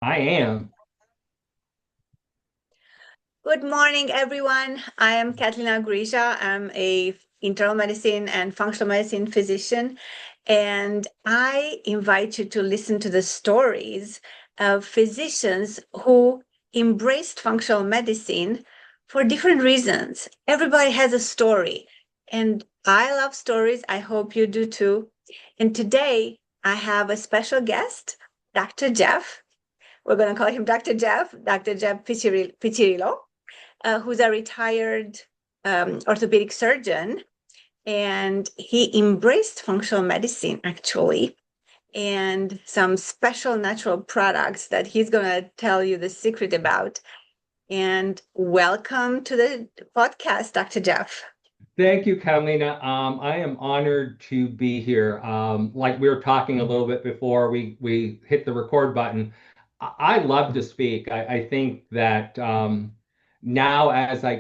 I am. Good morning, everyone. I am Katlina Grisha. I'm a internal medicine and functional medicine physician, and I invite you to listen to the stories of physicians who embraced functional medicine for different reasons. Everybody has a story, and I love stories. I hope you do too. And today I have a special guest, Dr. Jeff. We're going to call him Dr. Jeff Piccirillo, who's a retired orthopedic surgeon, and he embraced functional medicine actually, and some special natural products that he's going to tell you the secret about. And welcome to the podcast, Dr. Jeff. Thank you, Catalina. I am honored to be here. Like we were talking a little bit before we hit the record button. I love to speak. I think that now as I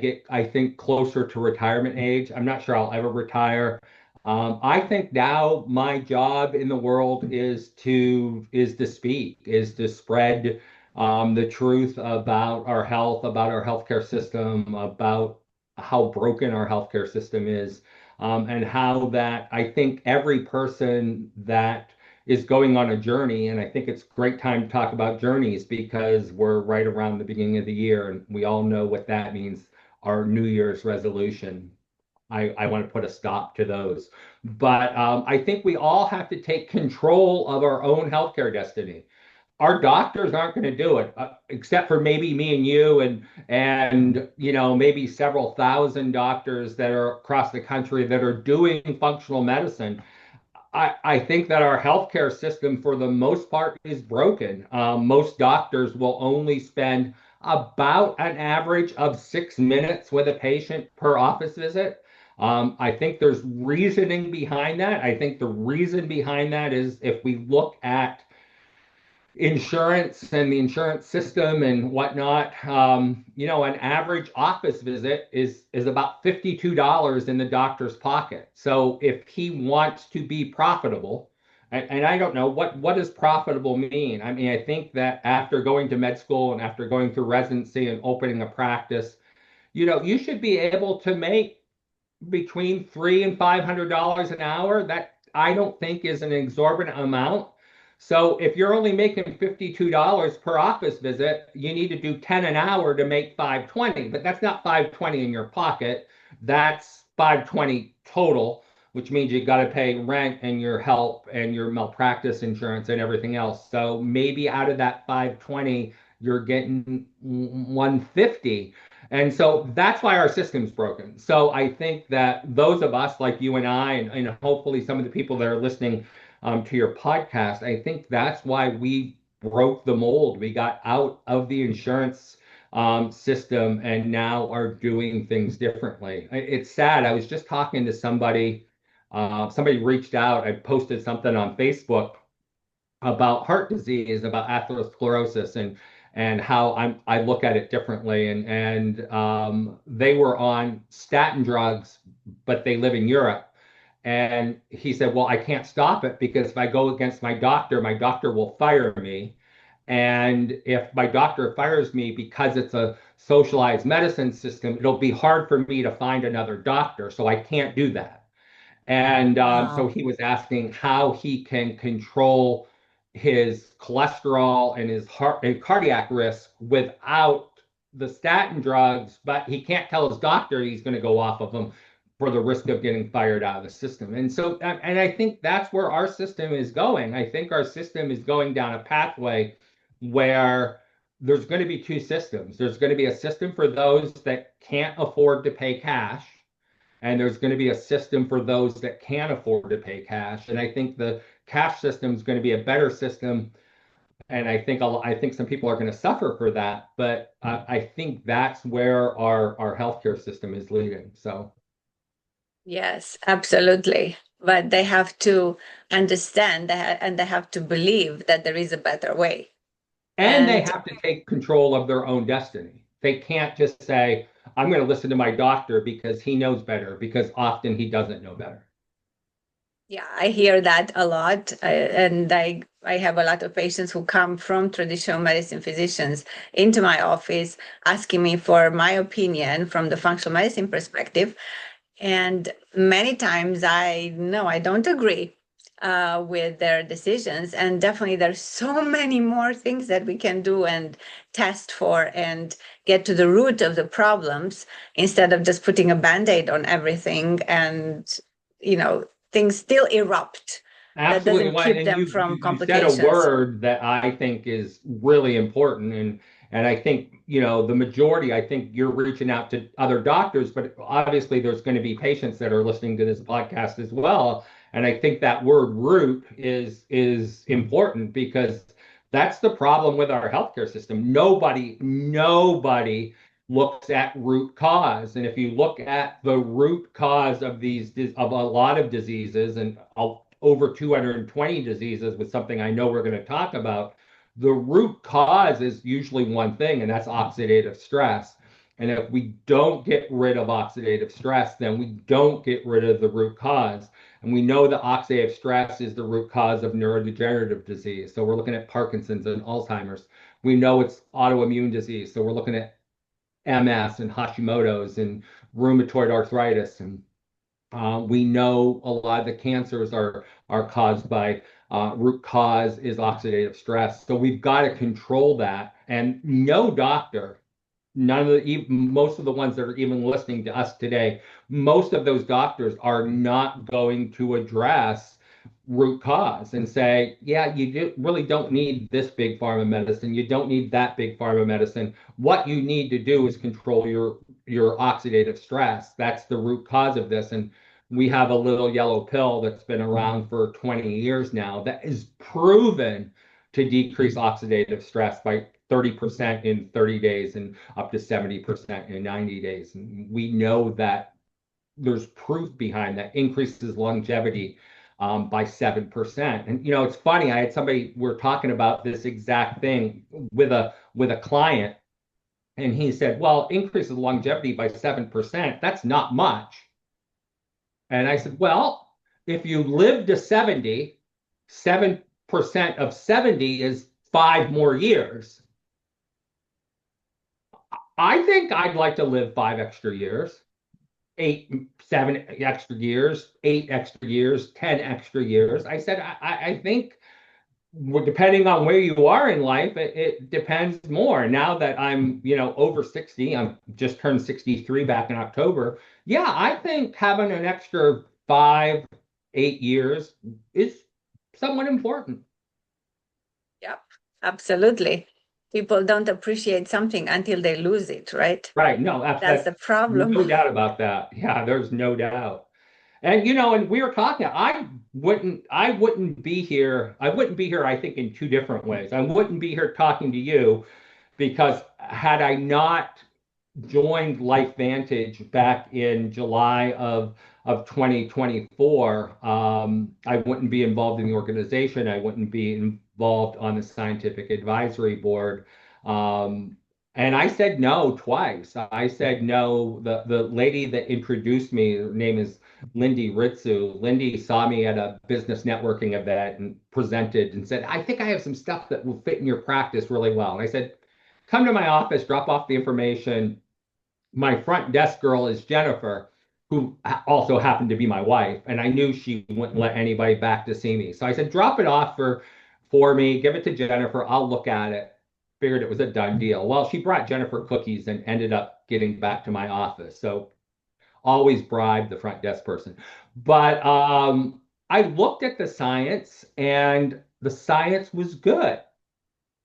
think closer to retirement age, I'm not sure I'll ever retire. I think now my job in the world is to speak, is to spread the truth about our health, about our healthcare system, about how broken our healthcare system is, and how that I think every person that is going on a journey, and I think it's a great time to talk about journeys because we're right around the beginning of the year, and we all know what that means. Our New Year's resolution. I want to put a stop to those. But I think we all have to take control of our own healthcare destiny. Our doctors aren't going to do it, except for maybe me and you, and maybe several thousand doctors that are across the country that are doing functional medicine. I think that our healthcare system, for the most part, is broken. Most doctors will only spend about an average of 6 minutes with a patient per office visit. I think there's reasoning behind that. I think the reason behind that is if we look at insurance and the insurance system and whatnot, an average office visit is about $52 in the doctor's pocket. So if he wants to be profitable, and I don't know what does profitable mean. I mean, I think that after going to med school and after going through residency and opening a practice, you should be able to make between $300 and $500 an hour. That I don't think is an exorbitant amount. So if you're only making $52 per office visit, you need to do 10 an hour to make 520. But that's not 520 in your pocket. That's 520 total, which means you got to pay rent and your health and your malpractice insurance and everything else. So maybe out of that 520, you're getting 150. And so that's why our system's broken. So I think that those of us like you and I, and hopefully some of the people that are listening to your podcast, I think that's why we broke the mold. We got out of the insurance system and now are doing things differently. It's sad. I was just talking to somebody. Somebody reached out. I posted something on Facebook about heart disease, about atherosclerosis, and how I look at it differently. And they were on statin drugs, but they live in Europe. And he said, "Well, I can't stop it because if I go against my doctor will fire me. And if my doctor fires me because it's a socialized medicine system, it'll be hard for me to find another doctor. So I can't do that." And so Wow. he was asking how he can control his cholesterol and his heart and cardiac risk without the statin drugs, but he can't tell his doctor he's going to go off of them for the risk of getting fired out of the system. And so, and I think that's where our system is going. I think our system is going down a pathway where there's going to be two systems. There's going to be a system for those that can't afford to pay cash, and there's going to be a system for those that can afford to pay cash. And I think the cash system is going to be a better system. And I think some people are going to suffer for that. But I think that's where our healthcare system is leading. So, Yes, absolutely. But they have to understand that, and they have to believe that there is a better way. and they And have to take control of their own destiny. They can't just say, "I'm going to listen to my doctor because he knows better," because often he doesn't know better. Yeah, I hear that a lot. And I have a lot of patients who come from traditional medicine physicians into my office asking me for my opinion from the functional medicine perspective. And many times I know I don't agree with their decisions. And definitely there's so many more things that we can do and test for and get to the root of the problems instead of just putting a band-aid on everything and, things still erupt. That Absolutely. doesn't Well, keep and them you from you said a complications. word that I think is really important, and I think, the majority, I think you're reaching out to other doctors, but obviously there's going to be patients that are listening to this podcast as well. And I think that word root is important because that's the problem with our healthcare system. Nobody looks at root cause. And if you look at the root cause of of a lot of diseases, and over 220 diseases with something I know we're going to talk about, the root cause is usually one thing, and that's oxidative stress. And if we don't get rid of oxidative stress, then we don't get rid of the root cause. And we know that oxidative stress is the root cause of neurodegenerative disease. So we're looking at Parkinson's and Alzheimer's. We know it's autoimmune disease. So we're looking at MS and Hashimoto's and rheumatoid arthritis. And we know a lot of the cancers are caused by root cause is oxidative stress. So we've got to control that. And no doctor, none of most of the ones that are even listening to us today, most of those doctors are not going to address root cause and say, yeah, really don't need this big pharma medicine. You don't need that big pharma medicine. What you need to do is control your oxidative stress. That's the root cause of this. And we have a little yellow pill that's been around for 20 years now that is proven to decrease oxidative stress by 30% in 30 days and up to 70% in 90 days. And we know that there's proof behind that increases longevity by 7%. And it's funny, I had somebody, we're talking about this exact thing with a client, and he said, well, increases longevity by 7%, that's not much. And I said, well, if you live to 70, 7% of 70 is 5 more years. I think I'd like to live 5 extra years, 8, 7 extra years, 8 extra years, 10 extra years. I said, I think depending on where you are in life, it depends more. Now that I'm, over 60, I'm just turned 63 back in October. Yeah, I think having an extra 5, 8 years is somewhat important. Yep, absolutely. People don't appreciate something until they lose it, right? Right. No, That's that's the problem. no doubt about that. Yeah, there's no doubt. And and we were talking, I wouldn't be here. I wouldn't be here, I think, in two different ways. I wouldn't be here talking to you because had I not joined LifeVantage back in July of 2024, I wouldn't be involved in the organization. I wouldn't be involved on the scientific advisory board. Um, and I said no twice. I said no. The lady that introduced me, her name is Lindy Ritsu. Lindy saw me at a business networking event and presented and said, I think I have some stuff that will fit in your practice really well. And I said, come to my office, drop off the information. My front desk girl is Jennifer, who also happened to be my wife, and I knew she wouldn't let anybody back to see me. So I said, drop it off for me, give it to Jennifer, I'll look at it. Figured it was a done deal. Well, she brought Jennifer cookies and ended up getting back to my office. So always bribe the front desk person. But I looked at the science, and the science was good.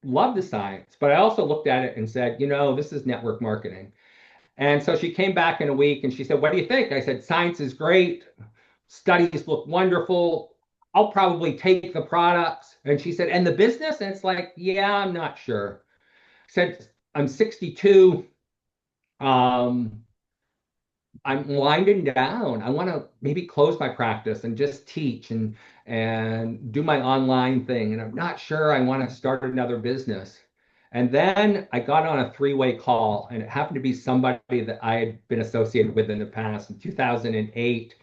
Loved the science, but I also looked at it and said, this is network marketing. And so she came back in a week and she said, what do you think? I said, science is great. Studies look wonderful. I'll probably take the products. And she said, and the business? And it's like, yeah, I'm not sure. I said, I'm 62. Um, I'm winding down. I want to maybe close my practice and just teach and do my online thing. And I'm not sure I want to start another business. And then I got on a three-way call, and it happened to be somebody that I had been associated with in the past. In 2008,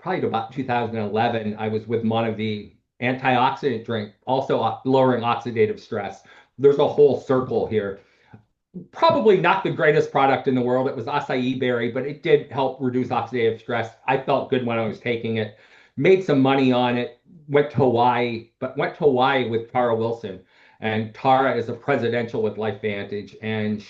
probably to about 2011, I was with Monavie antioxidant drink, also lowering oxidative stress. There's a whole circle here. Probably not the greatest product in the world. It was acai berry, but it did help reduce oxidative stress. I felt good when I was taking it. Made some money on it. Went to Hawaii, but went to Hawaii with Tara Wilson. And Tara is a presidential with LifeVantage, and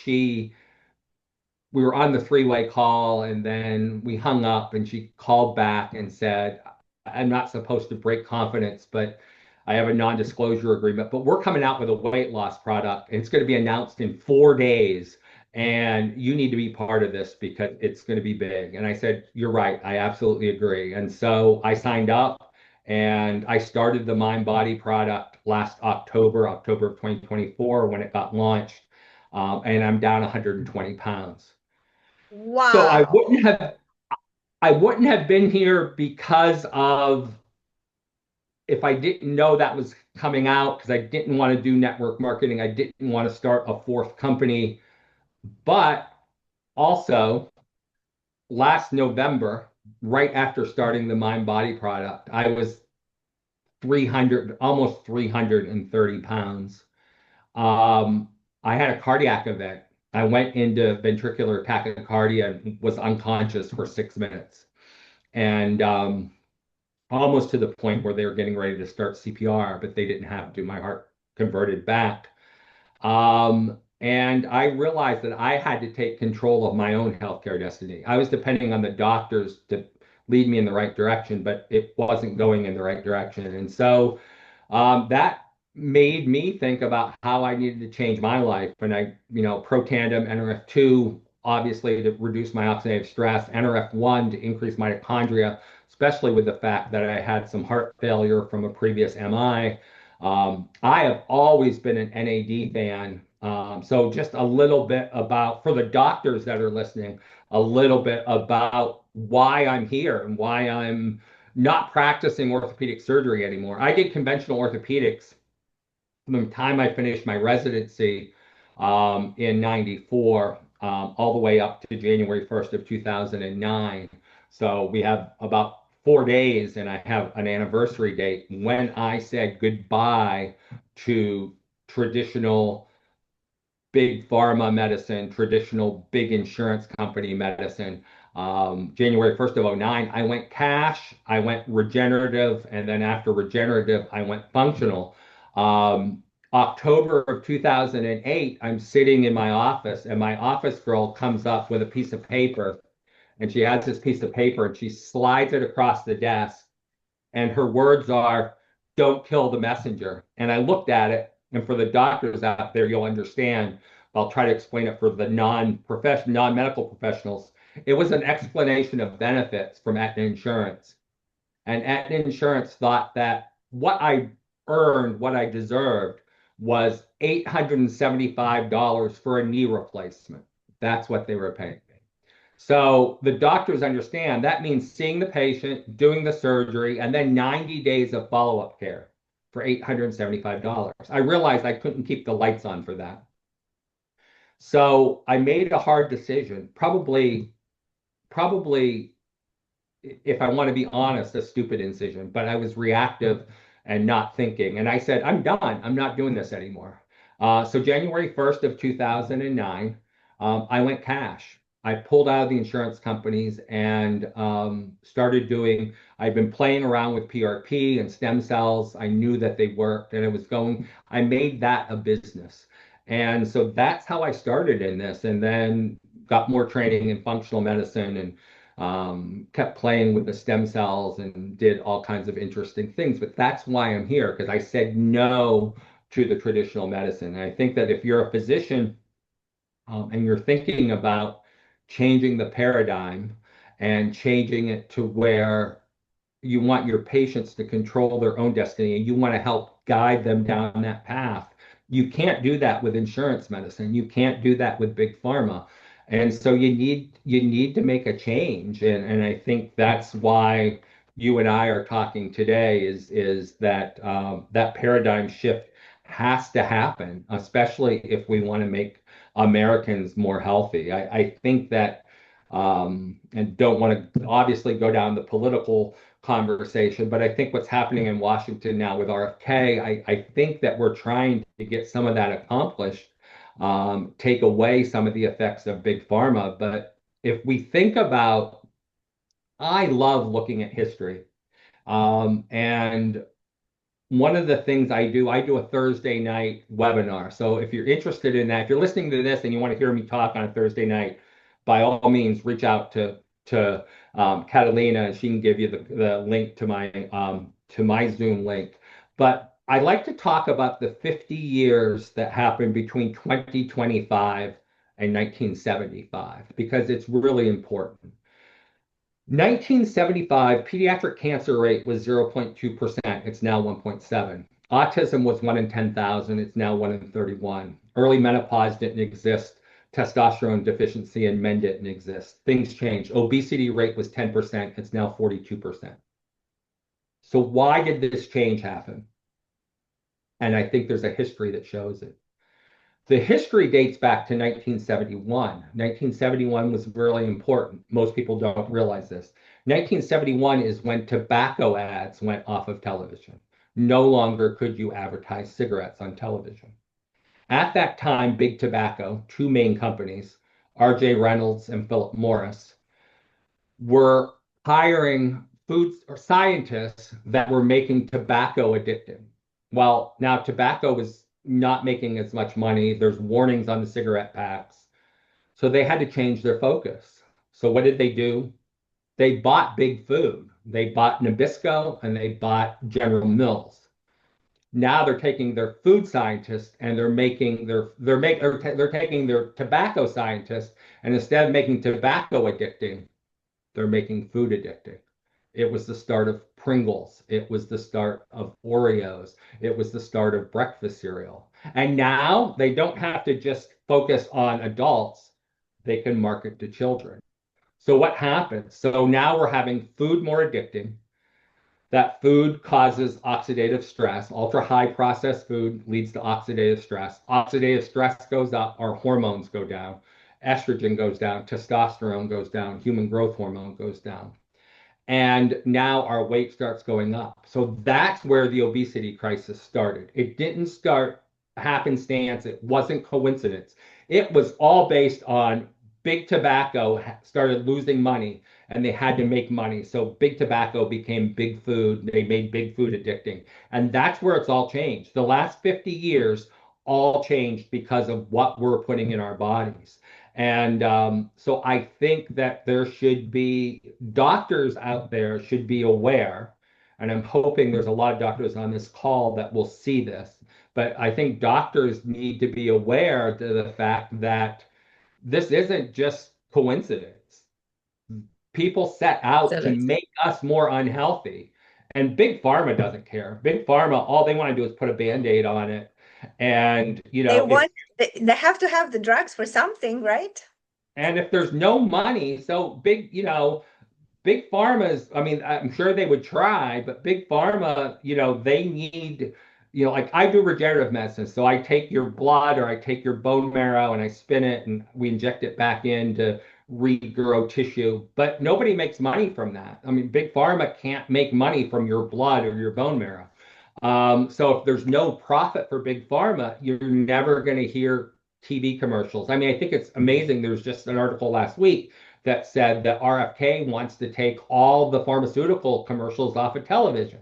we were on the three-way call, and then we hung up, and she called back and said, I'm not supposed to break confidence, but I have a non-disclosure agreement, but we're coming out with a weight loss product. And it's going to be announced in 4 days, and you need to be part of this because it's going to be big. And I said, you're right. I absolutely agree. And so I signed up, and I started the Mind Body product last October of 2024 when it got launched. And I'm down 120 pounds. So Wow. I wouldn't have been here because of if I didn't know that was coming out, because I didn't want to do network marketing. I didn't want to start a fourth company. But also last November, right after starting the Mind Body product, I was 300, almost 330 pounds. Um, I had a cardiac event. I went into ventricular tachycardia and was unconscious for 6 minutes. And almost to the point where they were getting ready to start CPR, but they didn't have to. My heart converted back. And I realized that I had to take control of my own healthcare destiny. I was depending on the doctors to lead me in the right direction, but it wasn't going in the right direction. And so that made me think about how I needed to change my life. And Protandim, NRF2, obviously to reduce my oxidative stress, NRF1 to increase mitochondria, especially with the fact that I had some heart failure from a previous MI. I have always been an NAD fan. So just a little bit about, for the doctors that are listening, a little bit about why I'm here and why I'm not practicing orthopedic surgery anymore. I did conventional orthopedics from the time I finished my residency in 94 all the way up to January 1st of 2009. So we have about 4 days, and I have an anniversary date when I said goodbye to traditional big pharma medicine, traditional big insurance company medicine. January 1st of '09, I went cash, I went regenerative, and then after regenerative, I went functional. October of 2008, I'm sitting in my office, and my office girl comes up with a piece of paper, and she has this piece of paper, and she slides it across the desk, and her words are, "Don't kill the messenger." And I looked at it, and for the doctors out there, you'll understand. I'll try to explain it for the non-medical professionals. It was an explanation of benefits from Aetna Insurance. And Aetna Insurance thought that what I earned, what I deserved, was $875 for a knee replacement. That's what they were paying. So the doctors understand that means seeing the patient, doing the surgery, and then 90 days of follow-up care for $875. I realized I couldn't keep the lights on for that. So I made a hard decision, probably, if I want to be honest, a stupid decision, but I was reactive and not thinking. And I said, I'm done. I'm not doing this anymore. So January 1st of 2009, I went cash. I pulled out of the insurance companies and started doing, I've been playing around with PRP and stem cells. I knew that they worked and I made that a business. And so that's how I started in this, and then got more training in functional medicine and kept playing with the stem cells and did all kinds of interesting things. But that's why I'm here, because I said no to the traditional medicine. And I think that if you're a physician and you're thinking about changing the paradigm and changing it to where you want your patients to control their own destiny and you want to help guide them down that path. You can't do that with insurance medicine. You can't do that with big pharma. And so you need to make a change. And I think that's why you and I are talking today is that that paradigm shift has to happen, especially if we want to make Americans more healthy. I think that and don't want to obviously go down the political conversation. But I think what's happening in Washington now with RFK, I think that we're trying to get some of that accomplished, take away some of the effects of big pharma. But if we think about, I love looking at history. And one of the things I do a Thursday night webinar. So if you're interested in that, if you're listening to this and you want to hear me talk on a Thursday night, by all means, reach out to Catalina, and she can give you the link to my Zoom link. But I like to talk about the 50 years that happened between 2025 and 1975 because it's really important. 1975, pediatric cancer rate was 0.2%. It's now 1.7. Autism was 1 in 10,000. It's now 1 in 31. Early menopause didn't exist. Testosterone deficiency in men didn't exist. Things changed. Obesity rate was 10%. It's now 42%. So why did this change happen? And I think there's a history that shows it. The history dates back to 1971. 1971 was really important. Most people don't realize this. 1971 is when tobacco ads went off of television. No longer could you advertise cigarettes on television. At that time, Big Tobacco, two main companies, R.J. Reynolds and Philip Morris, were hiring food or scientists that were making tobacco addictive. Well, now tobacco was not making as much money. There's warnings on the cigarette packs. So they had to change their focus. So what did they do? They bought big food. They bought Nabisco and they bought General Mills. Now they're taking their food scientists and they're taking their tobacco scientists, and instead of making tobacco addicting, they're making food addicting. It was the start of Pringles. It was the start of Oreos. It was the start of breakfast cereal. And now they don't have to just focus on adults, they can market to children. So what happens? So now we're having food more addicting. That food causes oxidative stress. Ultra high processed food leads to oxidative stress. Oxidative stress goes up, our hormones go down. Estrogen goes down, testosterone goes down, human growth hormone goes down. And now our weight starts going up. So that's where the obesity crisis started. It didn't start happenstance. It wasn't coincidence. It was all based on big tobacco started losing money and they had to make money. So big tobacco became big food. They made big food addicting. And that's where it's all changed. The last 50 years all changed because of what we're putting in our bodies. And so I think that there should be doctors out there should be aware, and I'm hoping there's a lot of doctors on this call that will see this, but I think doctors need to be aware to the fact that this isn't just coincidence. People set out to Absolutely. make us more unhealthy, and Big Pharma doesn't care. Big Pharma, all they want to do is put a Band-Aid on it. And, They if want they have to have the drugs for something, right? there's no money, so big pharma's, I mean, I'm sure they would try, but big pharma, they need, like I do regenerative medicine. So I take your blood or I take your bone marrow and I spin it and we inject it back in to regrow tissue. But nobody makes money from that. I mean, big pharma can't make money from your blood or your bone marrow. So if there's no profit for big pharma, you're never going to hear TV commercials. I mean, I think it's amazing. There's just an article last week that said that RFK wants to take all the pharmaceutical commercials off of television.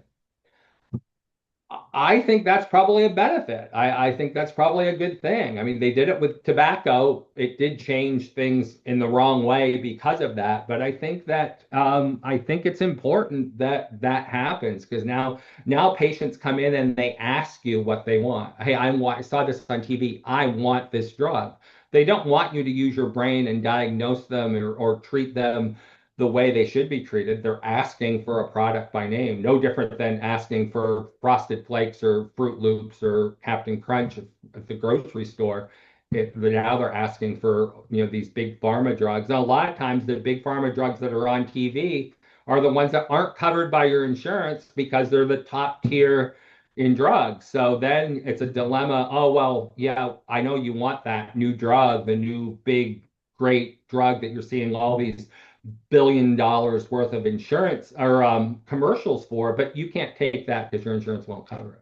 I think that's probably a benefit. I think that's probably a good thing. I mean, they did it with tobacco. It did change things in the wrong way because of that. But I think it's important that that happens because now patients come in and they ask you what they want. Hey, I saw this on TV. I want this drug. They don't want you to use your brain and diagnose them or treat them the way they should be treated. They're asking for a product by name, no different than asking for Frosted Flakes or Fruit Loops or Captain Crunch at the grocery store. Now they're asking for these big pharma drugs. And a lot of times the big pharma drugs that are on TV are the ones that aren't covered by your insurance because they're the top tier in drugs. So then it's a dilemma. Oh, well, yeah, I know you want that new drug, the new big great drug that you're seeing all these $1 billion worth of insurance or commercials for, but you can't take that because your insurance won't cover it.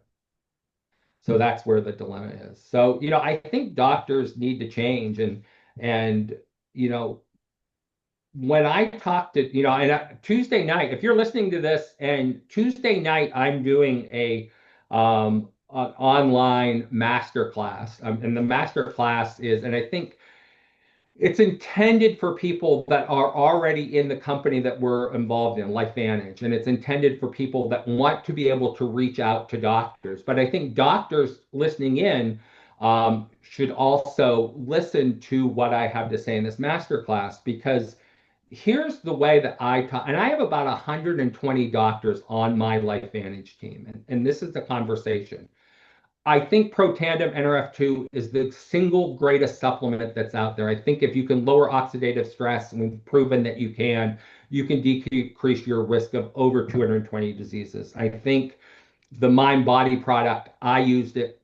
So that's where the dilemma is. So, I think doctors need to change and you know, when I talk to, and Tuesday night, if you're listening to this, and Tuesday night I'm doing an online master class, and the master class is, and I think it's intended for people that are already in the company that we're involved in, LifeVantage, and it's intended for people that want to be able to reach out to doctors. But I think doctors listening in should also listen to what I have to say in this master class, because here's the way that I talk, and I have about 120 doctors on my LifeVantage team, and this is the conversation. I think Protandim NRF2 is the single greatest supplement that's out there. I think if you can lower oxidative stress, and we've proven that you can decrease your risk of over 220 diseases. I think the Mind Body product, I used it.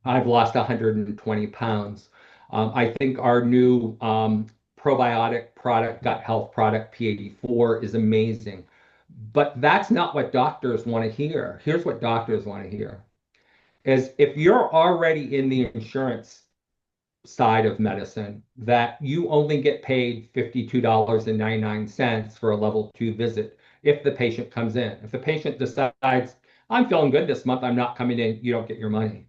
I've lost 120 pounds. I think our new probiotic product, gut health product, P84, is amazing. But that's not what doctors want to hear. Here's what doctors want to hear is if you're already in the insurance side of medicine, that you only get paid $52.99 for a level 2 visit if the patient comes in. If the patient decides, I'm feeling good this month, I'm not coming in, you don't get your money.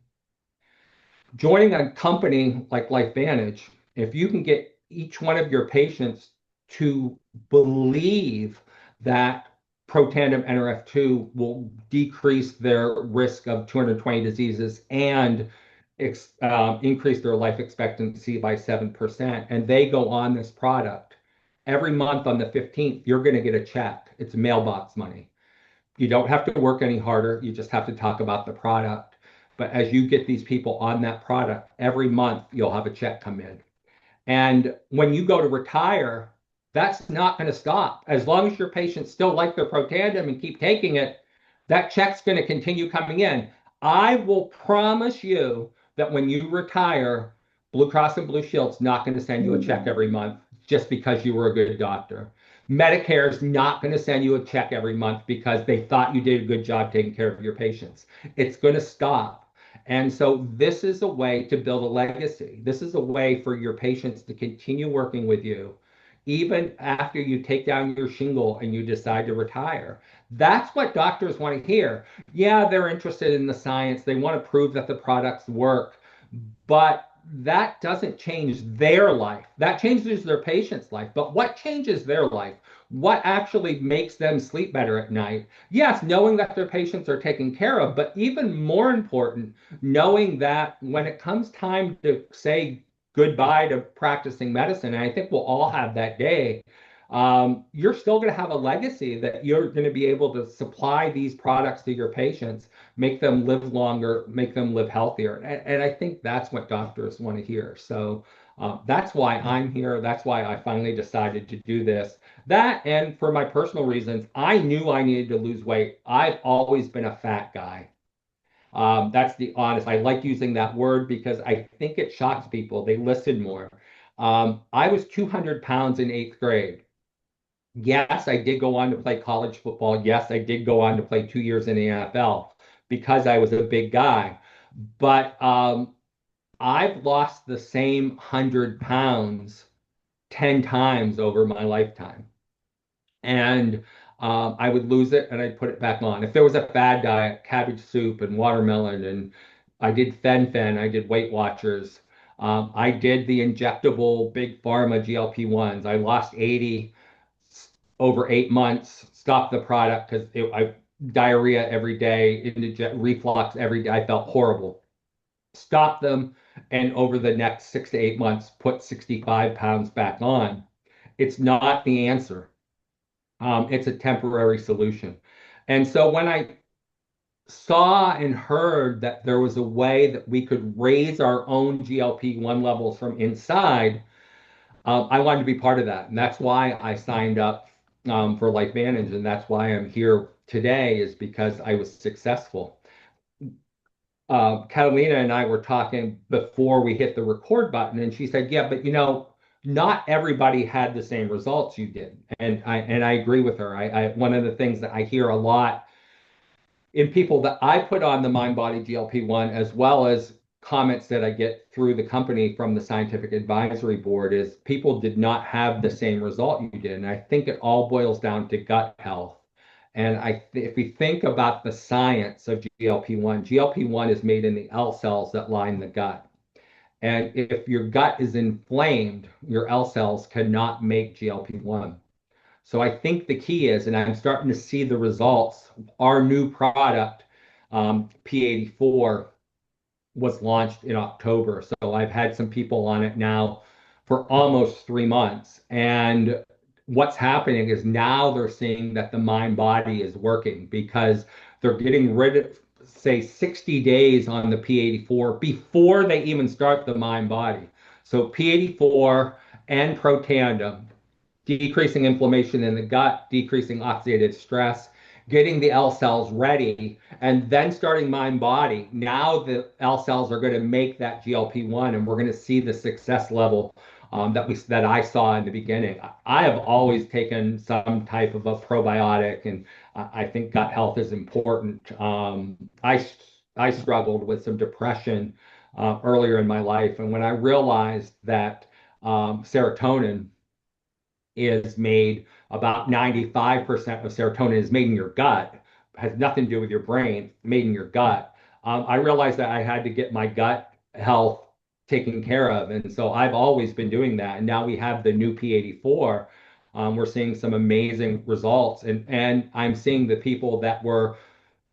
Joining a company like LifeVantage, if you can get each one of your patients to believe that Protandim NRF2 will decrease their risk of 220 diseases and increase their life expectancy by 7%, and they go on this product, every month on the 15th, you're going to get a check. It's mailbox money. You don't have to work any harder. You just have to talk about the product. But as you get these people on that product, every month you'll have a check come in. And when you go to retire, that's not going to stop. As long as your patients still like their Protandim and keep taking it, that check's going to continue coming in. I will promise you that when you retire, Blue Cross and Blue Shield's not going to send you a check every month just because you were a good doctor. Medicare is not going to send you a check every month because they thought you did a good job taking care of your patients. It's going to stop. And so this is a way to build a legacy. This is a way for your patients to continue working with you, even after you take down your shingle and you decide to retire. That's what doctors want to hear. Yeah, they're interested in the science. They want to prove that the products work, but that doesn't change their life. That changes their patient's life. But what changes their life? What actually makes them sleep better at night? Yes, knowing that their patients are taken care of, but even more important, knowing that when it comes time to say goodbye to practicing medicine, and I think we'll all have that day, you're still going to have a legacy that you're going to be able to supply these products to your patients, make them live longer, make them live healthier. And I think that's what doctors want to hear. So that's why I'm here. That's why I finally decided to do this. That, and for my personal reasons, I knew I needed to lose weight. I've always been a fat guy. That's the honest. I like using that word because I think it shocks people. They listen more. I was 200 pounds in eighth grade. Yes, I did go on to play college football. Yes, I did go on to play 2 years in the NFL because I was a big guy. But I've lost the same 100 pounds 10 times over my lifetime. And I would lose it and I'd put it back on. If there was a fad diet, cabbage soup and watermelon, and I did fen-phen, I did Weight Watchers. I did the injectable big pharma GLP-1s. I lost 80 over 8 months, stopped the product because I diarrhea every day, reflux every day. I felt horrible. Stopped them, and over the next 6 to 8 months, put 65 pounds back on. It's not the answer. It's a temporary solution. And so when I saw and heard that there was a way that we could raise our own GLP-1 levels from inside, I wanted to be part of that. And that's why I signed up for LifeVantage. And that's why I'm here today, is because I was successful. Catalina and I were talking before we hit the record button, and she said, yeah, but not everybody had the same results you did. And I agree with her. One of the things that I hear a lot in people that I put on the mind body GLP-1, as well as comments that I get through the company from the scientific advisory board, is people did not have the same result you did. And I think it all boils down to gut health. And if we think about the science of GLP-1, GLP-1 is made in the L cells that line the gut. And if your gut is inflamed, your L cells cannot make GLP-1. So I think the key is, and I'm starting to see the results, our new product, P84, was launched in October. So I've had some people on it now for almost 3 months. And what's happening is now they're seeing that the mind body is working because they're getting rid of, say, 60 days on the P84 before they even start the mind body. So P84 and Protandim, decreasing inflammation in the gut, decreasing oxidative stress, getting the L cells ready, and then starting mind body. Now the L cells are going to make that GLP-1, and we're going to see the success level that I saw in the beginning. I have always taken some type of a probiotic, and I think gut health is important. I struggled with some depression earlier in my life, and when I realized that serotonin is made, about 95% of serotonin is made in your gut, has nothing to do with your brain, made in your gut. I realized that I had to get my gut health taken care of. And so I've always been doing that. And now we have the new P84. We're seeing some amazing results. And I'm seeing the people that were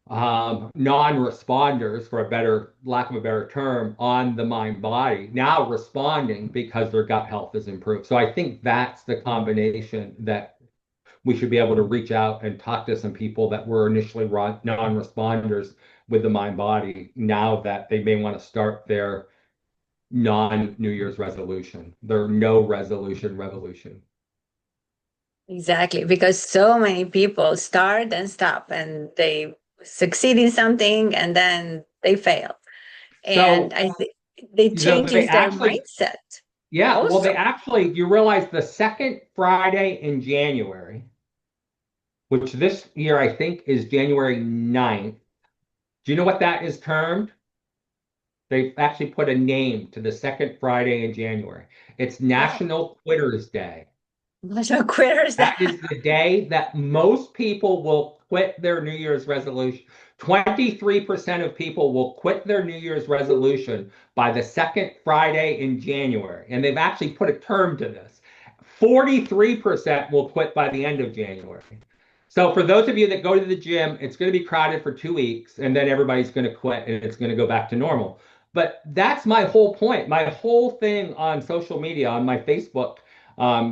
non-responders, for a better lack of a better term, on the mind body now responding because their gut health is improved. So I think that's the combination that we should be able to reach out and talk to some people that were initially non-responders with the mind body, now that they may want to start their non-New Year's resolution, their no resolution revolution. Exactly, because so many people start and stop and they succeed in something and then they fail. And So, I think they they changes their actually, mindset yeah, well, also. you realize the second Friday in January, which this year I think is January 9th. Do you know what that is termed? They've actually put a name to the second Friday in January. It's Oh, National Quitters Day. so quitters. That is the day that most people will quit their New Year's resolution. 23% of people will quit their New Year's resolution by the second Friday in January. And they've actually put a term to this. 43% will quit by the end of January. So for those of you that go to the gym, it's going to be crowded for 2 weeks, and then everybody's going to quit and it's going to go back to normal. But that's my whole point. My whole thing on social media, on my Facebook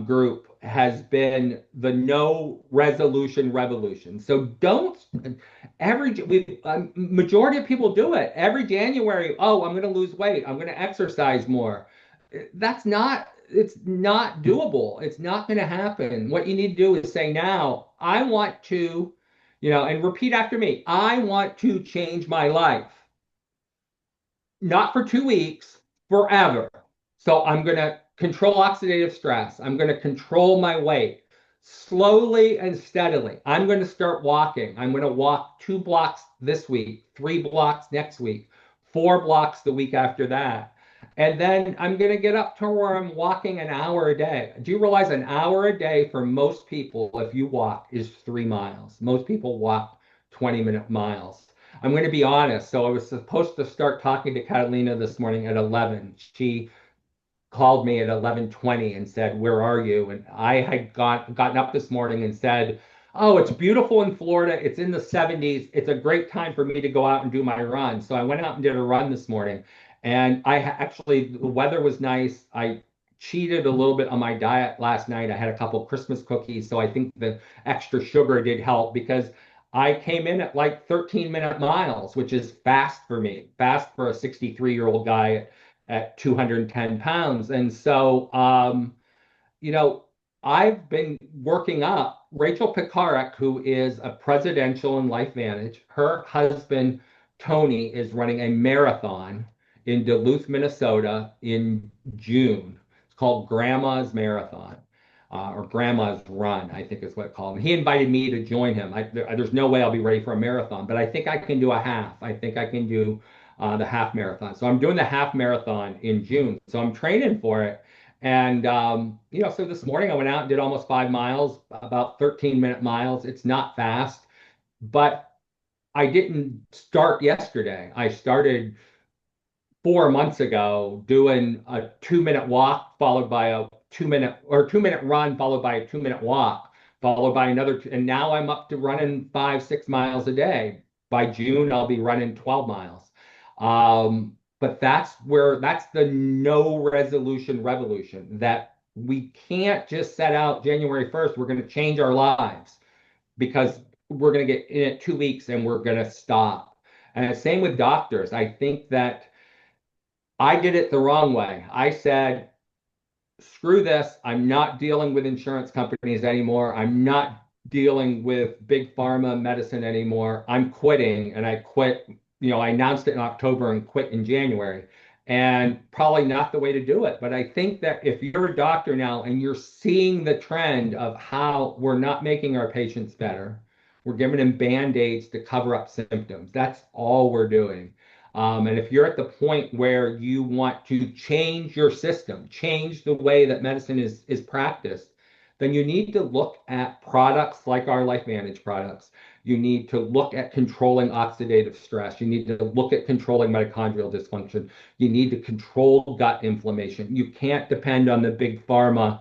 group, has been the no resolution revolution. So don't majority of people do it every January. Oh, I'm going to lose weight. I'm going to exercise more. That's not, it's not doable. It's not going to happen. What you need to do is say, now, I want to, and repeat after me. I want to change my life, not for 2 weeks, forever. So I'm going to control oxidative stress. I'm going to control my weight slowly and steadily. I'm going to start walking. I'm going to walk 2 blocks this week, 3 blocks next week, 4 blocks the week after that. And then I'm going to get up to where I'm walking an hour a day. Do you realize an hour a day for most people, if you walk, is 3 miles? Most people walk 20-minute miles. I'm going to be honest. So I was supposed to start talking to Catalina this morning at 11. She called me at 11:20 and said, "Where are you?" And I had gotten up this morning and said, "Oh, it's beautiful in Florida. It's in the 70s. It's a great time for me to go out and do my run." So I went out and did a run this morning. And actually, the weather was nice. I cheated a little bit on my diet last night. I had a couple of Christmas cookies, so I think the extra sugar did help, because I came in at like 13-minute miles, which is fast for me, fast for a 63-year-old guy at 210 pounds. And so, you know, I've been working up. Rachel Picaric, who is a presidential in LifeVantage, her husband, Tony, is running a marathon in Duluth, Minnesota in June. It's called Grandma's Marathon. Or Grandma's Run, I think is what it's called. And he invited me to join him. There's no way I'll be ready for a marathon, but I think I can do a half. I think I can do the half marathon. So I'm doing the half marathon in June. So I'm training for it. And, so this morning I went out and did almost 5 miles, about 13-minute miles. It's not fast, but I didn't start yesterday. I started 4 months ago doing a 2-minute walk followed by a 2-minute run followed by a 2-minute walk followed by another and now I'm up to running 5-6 miles a day. By June I'll be running 12 miles. But that's the no resolution revolution, that we can't just set out January 1st we're going to change our lives, because we're going to get in it 2 weeks and we're going to stop. And the same with doctors. I think that I did it the wrong way. I said, screw this. I'm not dealing with insurance companies anymore. I'm not dealing with big pharma medicine anymore. I'm quitting. And I quit, I announced it in October and quit in January. And probably not the way to do it. But I think that if you're a doctor now and you're seeing the trend of how we're not making our patients better, we're giving them band-aids to cover up symptoms. That's all we're doing. And if you're at the point where you want to change your system, change the way that medicine is practiced, then you need to look at products like our LifeVantage products. You need to look at controlling oxidative stress. You need to look at controlling mitochondrial dysfunction. You need to control gut inflammation. You can't depend on the big pharma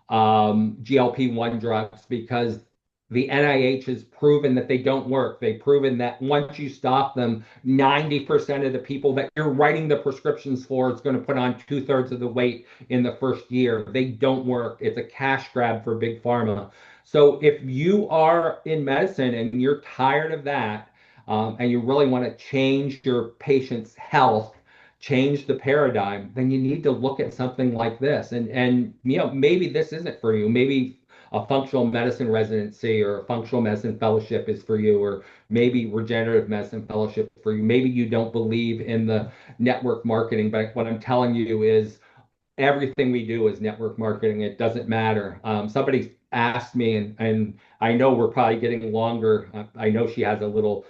GLP-1 drugs, because the NIH has proven that they don't work. They've proven that once you stop them, 90% of the people that you're writing the prescriptions for is going to put on 2/3 of the weight in the first year. They don't work. It's a cash grab for big pharma. So if you are in medicine and you're tired of that, and you really want to change your patient's health, change the paradigm, then you need to look at something like this. And maybe this isn't for you. Maybe a functional medicine residency or a functional medicine fellowship is for you, or maybe regenerative medicine fellowship for you. Maybe you don't believe in the network marketing, but what I'm telling you is everything we do is network marketing. It doesn't matter. Somebody asked me, and I know we're probably getting longer. I know she has a little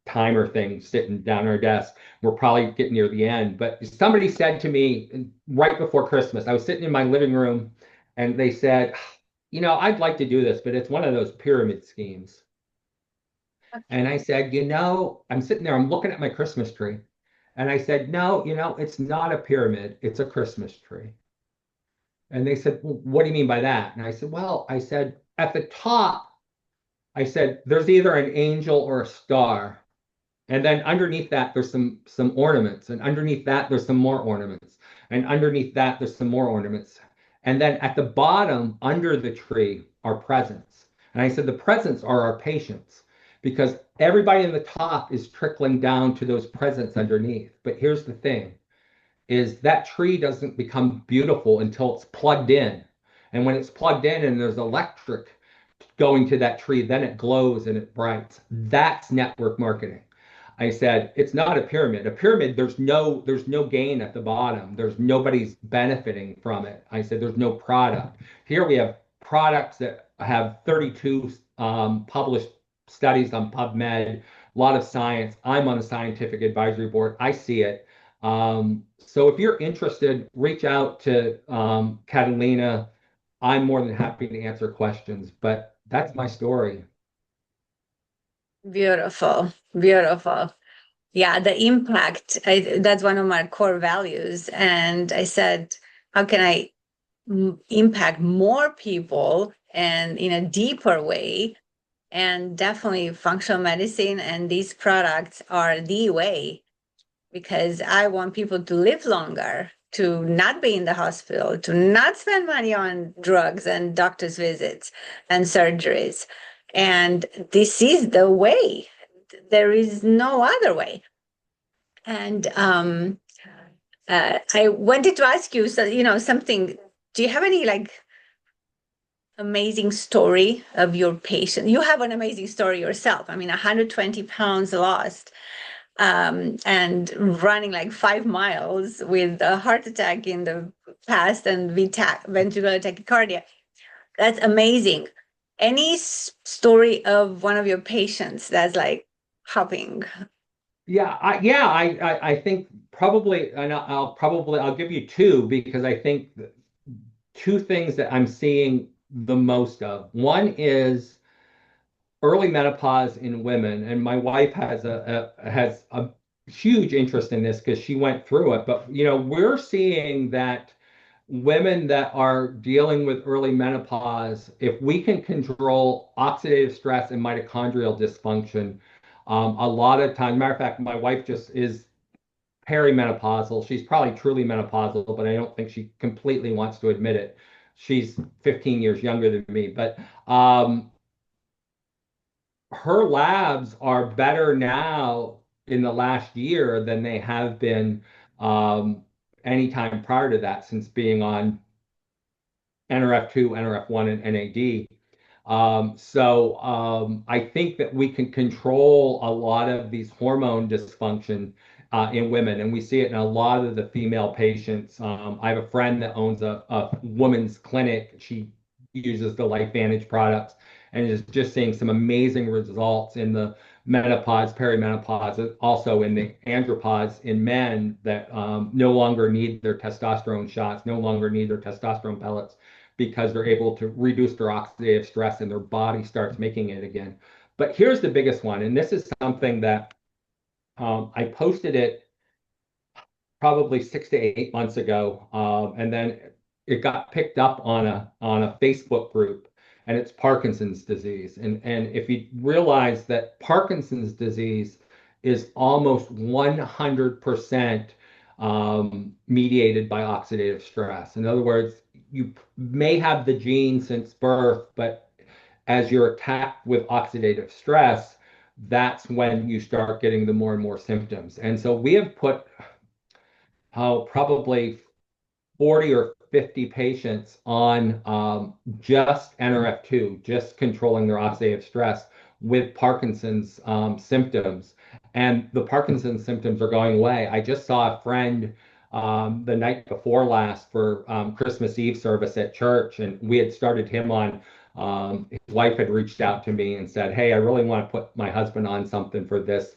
timer thing sitting down her desk. We're probably getting near the end, but somebody said to me right before Christmas, I was sitting in my living room, and they said, I'd like to do this, but it's one of those pyramid schemes. And I said, I'm sitting there, I'm looking at my Christmas tree. And I said, no, it's not a pyramid, it's a Christmas tree. And they said, well, what do you mean by that? And I said, at the top, I said, there's either an angel or a star. And then underneath that, there's some ornaments. And underneath that, there's some more ornaments. And underneath that, there's some more ornaments. And then at the bottom, under the tree, are presents. And I said, the presents are our patients, because everybody in the top is trickling down to those presents underneath. But here's the thing, is that tree doesn't become beautiful until it's plugged in. And when it's plugged in and there's electric going to that tree, then it glows and it brights. That's network marketing. I said, it's not a pyramid. A pyramid, there's no gain at the bottom. There's nobody's benefiting from it. I said, there's no product. Here we have products that have 32 published studies on PubMed, a lot of science. I'm on the scientific advisory board. I see it. So if you're interested, reach out to Catalina. I'm more than happy to answer questions, but that's my story. Beautiful, beautiful. Yeah, the impact, that's one of my core values. And I said, how can I impact more people and in a deeper way? And definitely functional medicine and these products are the way, because I want people to live longer, to not be in the hospital, to not spend money on drugs and doctor's visits and surgeries. And this is the way. There is no other way. And I wanted to ask you, something. Do you have any amazing story of your patient? You have an amazing story yourself. 120 pounds lost, and running 5 miles with a heart attack in the passed and ventricular tachycardia. That's amazing. Any story of one of your patients that's like hopping? I think probably, and I'll give you two because I think two things that I'm seeing the most of. One is early menopause in women, and my wife has a huge interest in this because she went through it. But we're seeing that women that are dealing with early menopause, if we can control oxidative stress and mitochondrial dysfunction, a lot of times, matter of fact, my wife just is perimenopausal. She's probably truly menopausal, but I don't think she completely wants to admit it. She's 15 years younger than me, but her labs are better now in the last year than they have been um, anytime prior to that since being on NRF2, NRF1, and NAD. I think that we can control a lot of these hormone dysfunction in women, and we see it in a lot of the female patients. I have a friend that owns a women's clinic. She uses the LifeVantage products and is just seeing some amazing results in the menopause, perimenopause, also in the andropause in men that no longer need their testosterone shots, no longer need their testosterone pellets because they're able to reduce their oxidative stress and their body starts making it again. But here's the biggest one, and this is something that I posted it probably 6 to 8 months ago, and then it got picked up on a Facebook group, and it's Parkinson's disease. And if you realize that Parkinson's disease is almost 100% mediated by oxidative stress. In other words, you may have the gene since birth, but as you're attacked with oxidative stress, that's when you start getting the more and more symptoms. And so we have put probably 40 or 50 patients on just NRF2, just controlling their oxidative stress with Parkinson's symptoms. And the Parkinson's symptoms are going away. I just saw a friend the night before last for Christmas Eve service at church, and we had started him on. His wife had reached out to me and said, "Hey, I really want to put my husband on something for this.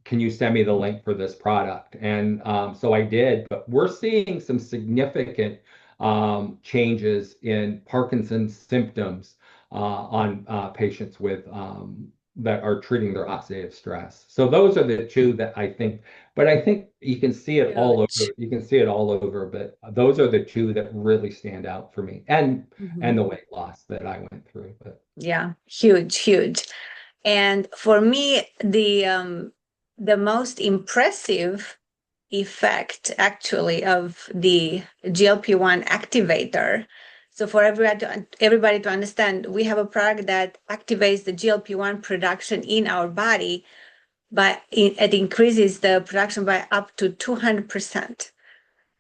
Can you send me the link for this product?" And so I did, but we're seeing some significant changes in Parkinson's symptoms on patients with that are treating their oxidative stress. So those are the two that I think, but I think you can see it all Huge. over. You can see it all over, but those are the two that really stand out for me, and Mhm. the weight loss that I went through. But Yeah, huge, huge. And for me, the most impressive effect actually of the GLP-1 activator. So for everybody to understand, we have a product that activates the GLP-1 production in our body, but it increases the production by up to 200%.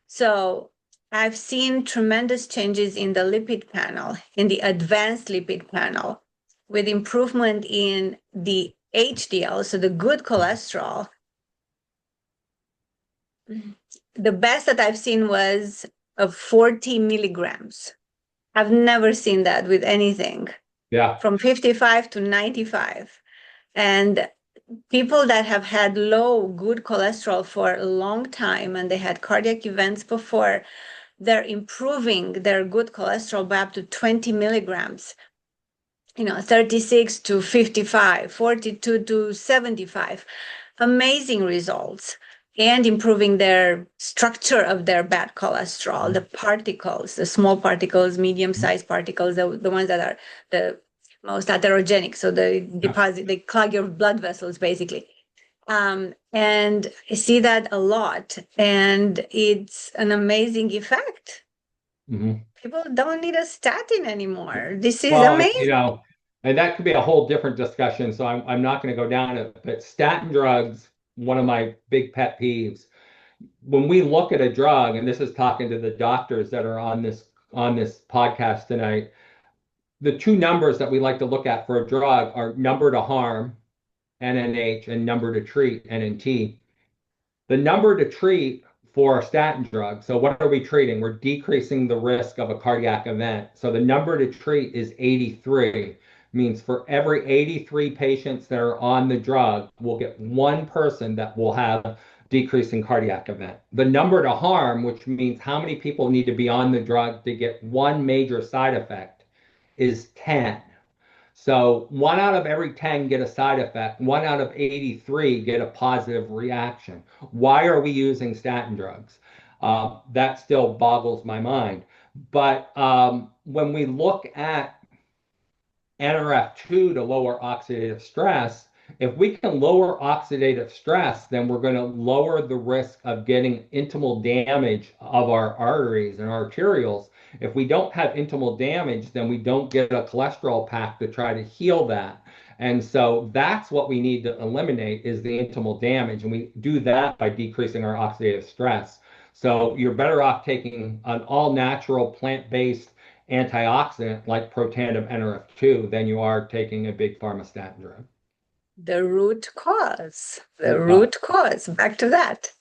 So I've seen tremendous changes in the lipid panel, in the advanced lipid panel, with improvement in the HDL, so the good cholesterol. The best that I've seen was of 40 milligrams. I've never seen that with anything yeah, from 55 to 95. And people that have had low good cholesterol for a long time and they had cardiac events before, they're improving their good cholesterol by up to 20 milligrams, 36 to 55, 42 to 75. Amazing results. And improving their structure of their bad cholesterol, the particles, the small particles, medium-sized particles, the ones that are the most atherogenic. So they clog your blood vessels, basically. And I see that a lot, and it's an amazing effect. mhm. People don't need a statin anymore. This is Well, amazing. and that could be a whole different discussion, so I'm not going to go down it. But statin drugs, one of my big pet peeves. When we look at a drug, and this is talking to the doctors that are on this podcast tonight, the two numbers that we like to look at for a drug are number to harm, NNH, and number to treat, NNT. The number to treat for a statin drug. So what are we treating? We're decreasing the risk of a cardiac event. So the number to treat is 83. Means for every 83 patients that are on the drug, we'll get one person that will have decreasing cardiac event. The number to harm, which means how many people need to be on the drug to get one major side effect, is 10. So 1 out of every 10 get a side effect, 1 out of 83 get a positive reaction. Why are we using statin drugs? That still boggles my mind. But when we look at NRF2 to lower oxidative stress, if we can lower oxidative stress, then we're going to lower the risk of getting intimal damage of our arteries and arterioles. If we don't have intimal damage, then we don't get a cholesterol pack to try to heal that. And so that's what we need to eliminate is the intimal damage. And we do that by decreasing our oxidative stress. So you're better off taking an all-natural plant-based antioxidant like Protandim NRF2 than you are taking a big pharma statin drug. The root cause. The root cause. Back to that.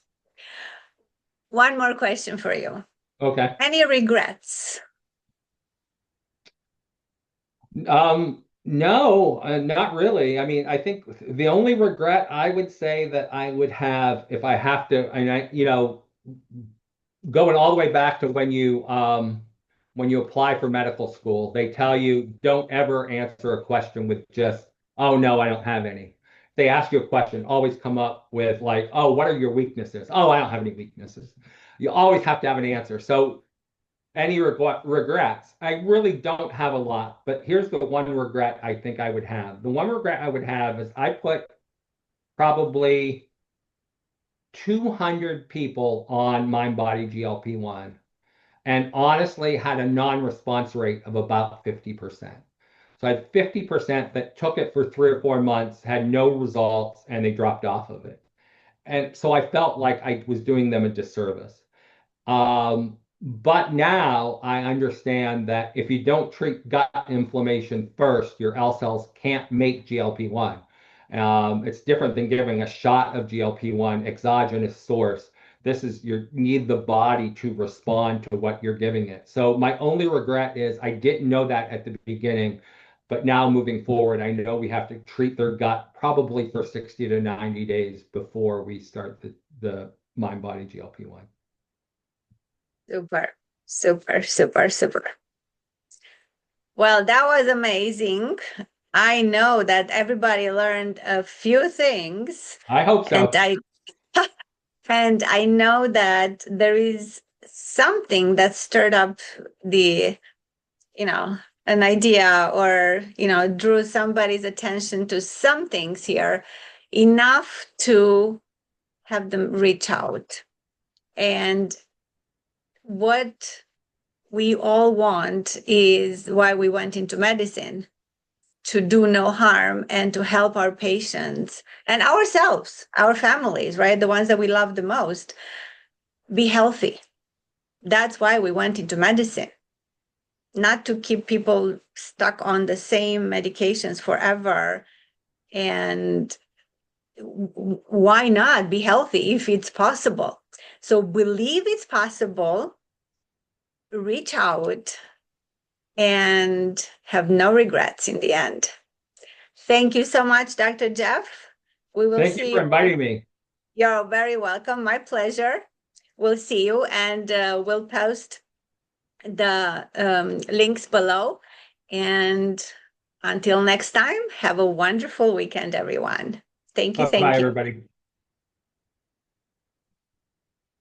One more question for you. Okay. Any regrets? No, not really. I mean, I think the only regret I would say that I would have if I have to, and going all the way back to when you apply for medical school, they tell you don't ever answer a question with just, oh no, I don't have any. If they ask you a question, always come up with like, oh, what are your weaknesses? Oh, I don't have any weaknesses. You always have to have an answer. So any regrets? I really don't have a lot, but here's the one regret I think I would have. The one regret I would have is I put probably 200 people on MindBody GLP-1 and honestly had a non-response rate of about 50%. So I had 50% that took it for 3 or 4 months, had no results, and they dropped off of it. And so I felt like I was doing them a disservice. But now I understand that if you don't treat gut inflammation first, your L cells can't make GLP-1. It's different than giving a shot of GLP-1 exogenous source. This is you need the body to respond to what you're giving it. So my only regret is I didn't know that at the beginning, but now moving forward, I know we have to treat their gut probably for 60 to 90 days before we start the MindBody GLP-1. Super, super, super, super. Well, that was amazing. I know that everybody learned a few things. I hope so. And I know that there is something that stirred up the, an idea or, drew somebody's attention to some things here enough to have them reach out. And what we all want is why we went into medicine, to do no harm and to help our patients and ourselves, our families, right? The ones that we love the most, be healthy. That's why we went into medicine, not to keep people stuck on the same medications forever. And why not be healthy if it's possible? So believe it's possible, reach out, and have no regrets in the end. Thank you so much, Dr. Jeff. We will Thank you for inviting me. You're very welcome. My pleasure. We'll see you, and we'll post the links below. And until next time, have a wonderful weekend, everyone. Thank you. Bye, everybody.